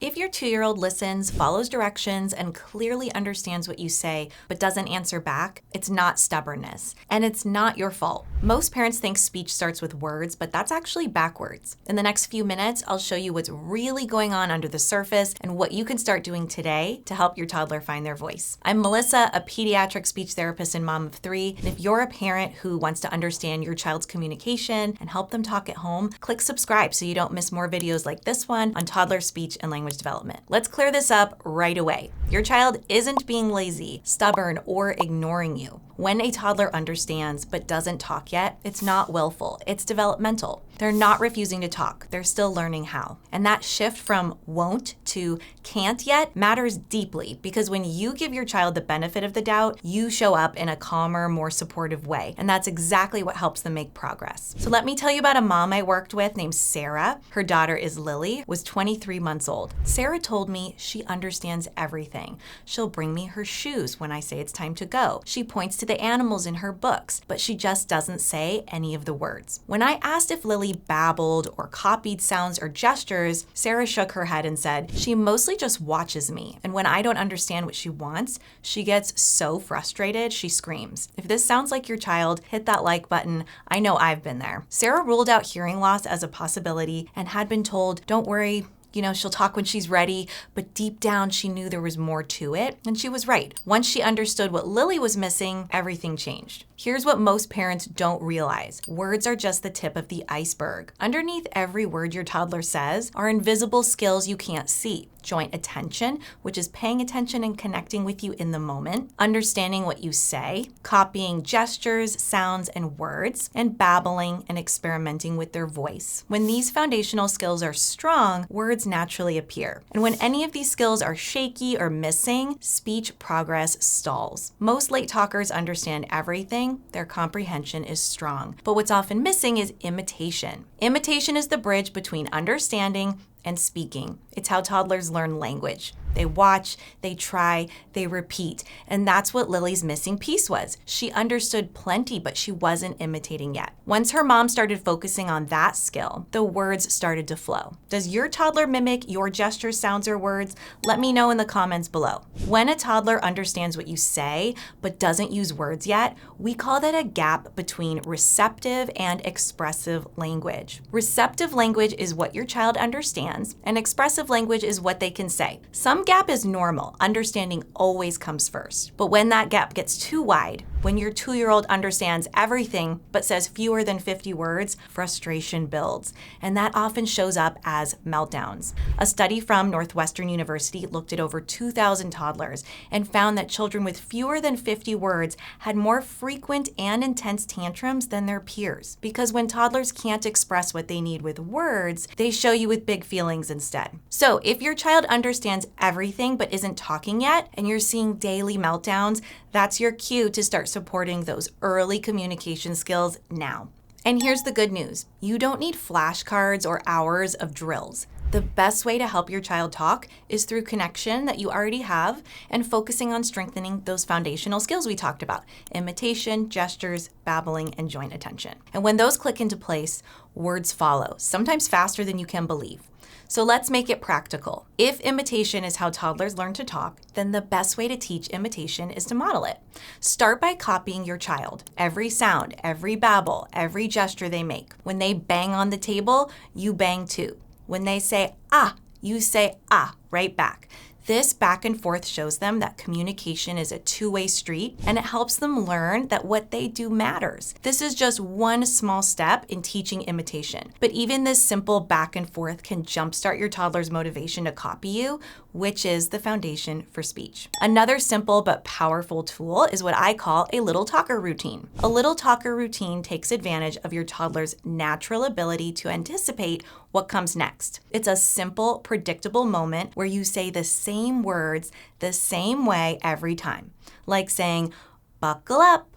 If your 2-year-old listens, follows directions, and clearly understands what you say but doesn't answer back, it's not stubbornness. And it's not your fault. Most parents think speech starts with words, but that's actually backwards. In the next few minutes, I'll show you what's really going on under the surface and what you can start doing today to help your toddler find their voice. I'm Melissa, a pediatric speech therapist and mom of 3. And if you're a parent who wants to understand your child's communication and help them talk at home, click subscribe so you don't miss more videos like this one on toddler speech and language development. Let's clear this up right away. Your child isn't being lazy, stubborn, or ignoring you. When a toddler understands but doesn't talk yet, it's not willful, it's developmental. They're not refusing to talk, they're still learning how. And that shift from won't to can't yet matters deeply because when you give your child the benefit of the doubt, you show up in a calmer, more supportive way. And that's exactly what helps them make progress. So let me tell you about a mom I worked with named Sarah. Her daughter is Lily, was 23 months old. Sarah told me she understands everything. She'll bring me her shoes when I say it's time to go. She points to the animals in her books, but she just doesn't say any of the words. When I asked if Lily babbled or copied sounds or gestures, Sarah shook her head and said, she mostly just watches me. And when I don't understand what she wants, she gets so frustrated, she screams. If this sounds like your child, hit that like button. I know I've been there. Sarah ruled out hearing loss as a possibility and had been told, don't worry, she'll talk when she's ready, but deep down she knew there was more to it, and she was right. Once she understood what Lily was missing, everything changed. Here's what most parents don't realize. Words are just the tip of the iceberg. Underneath every word your toddler says are invisible skills you can't see. Joint attention, which is paying attention and connecting with you in the moment, understanding what you say, copying gestures, sounds, and words, and babbling and experimenting with their voice. When these foundational skills are strong, words naturally appear. And when any of these skills are shaky or missing, speech progress stalls. Most late talkers understand everything, their comprehension is strong. But what's often missing is imitation. Imitation is the bridge between understanding and speaking. It's how toddlers learn language. They watch, they try, they repeat. And that's what Lily's missing piece was. She understood plenty, but she wasn't imitating yet. Once her mom started focusing on that skill, the words started to flow. Does your toddler mimic your gestures, sounds, or words? Let me know in the comments below. When a toddler understands what you say, but doesn't use words yet, we call that a gap between receptive and expressive language. Receptive language is what your child understands, and expressive language is what they can say. Some gap is normal. Understanding always comes first. But when that gap gets too wide, when your 2-year-old understands everything but says fewer than 50 words, frustration builds. And that often shows up as meltdowns. A study from Northwestern University looked at over 2,000 toddlers and found that children with fewer than 50 words had more frequent and intense tantrums than their peers. Because when toddlers can't express what they need with words, they show you with big feelings instead. So if your child understands everything but isn't talking yet, and you're seeing daily meltdowns, that's your cue to start supporting those early communication skills now. And here's the good news. You don't need flashcards or hours of drills. The best way to help your child talk is through connection that you already have and focusing on strengthening those foundational skills we talked about: imitation, gestures, babbling, and joint attention. And when those click into place, words follow, sometimes faster than you can believe. So let's make it practical. If imitation is how toddlers learn to talk, then the best way to teach imitation is to model it. Start by copying your child. Every sound, every babble, every gesture they make. When they bang on the table, you bang too. When they say ah, you say ah right back. This back and forth shows them that communication is a two-way street, and it helps them learn that what they do matters. This is just one small step in teaching imitation, but even this simple back and forth can jumpstart your toddler's motivation to copy you, which is the foundation for speech. Another simple but powerful tool is what I call a little talker routine. A little talker routine takes advantage of your toddler's natural ability to anticipate what comes next. It's a simple, predictable moment where you say the same words the same way every time, like saying, buckle up,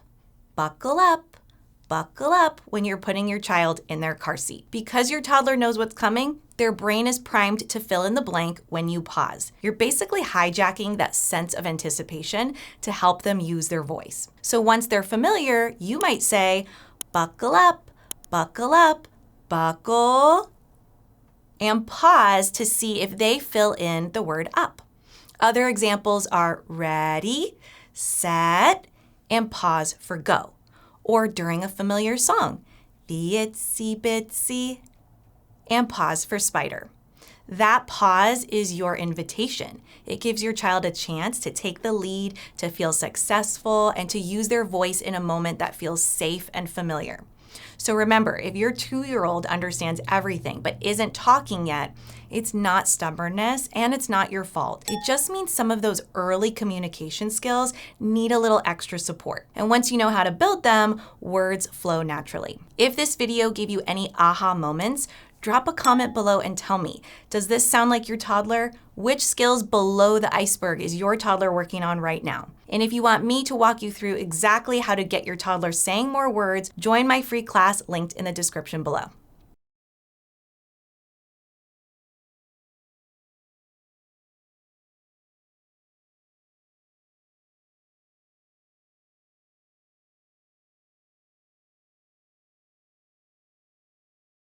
buckle up, buckle up when you're putting your child in their car seat. Because your toddler knows what's coming, their brain is primed to fill in the blank when you pause. You're basically hijacking that sense of anticipation to help them use their voice. So once they're familiar, you might say, buckle up, buckle up, buckle and pause to see if they fill in the word up. Other examples are ready, set, and pause for go. Or during a familiar song, the itsy bitsy, and pause for spider. That pause is your invitation. It gives your child a chance to take the lead, to feel successful, and to use their voice in a moment that feels safe and familiar. So remember, if your 2-year-old understands everything but isn't talking yet, it's not stubbornness and it's not your fault. It just means some of those early communication skills need a little extra support. And once you know how to build them, words flow naturally. If this video gave you any aha moments, drop a comment below and tell me, does this sound like your toddler? Which skills below the iceberg is your toddler working on right now? And if you want me to walk you through exactly how to get your toddler saying more words, join my free class linked in the description below.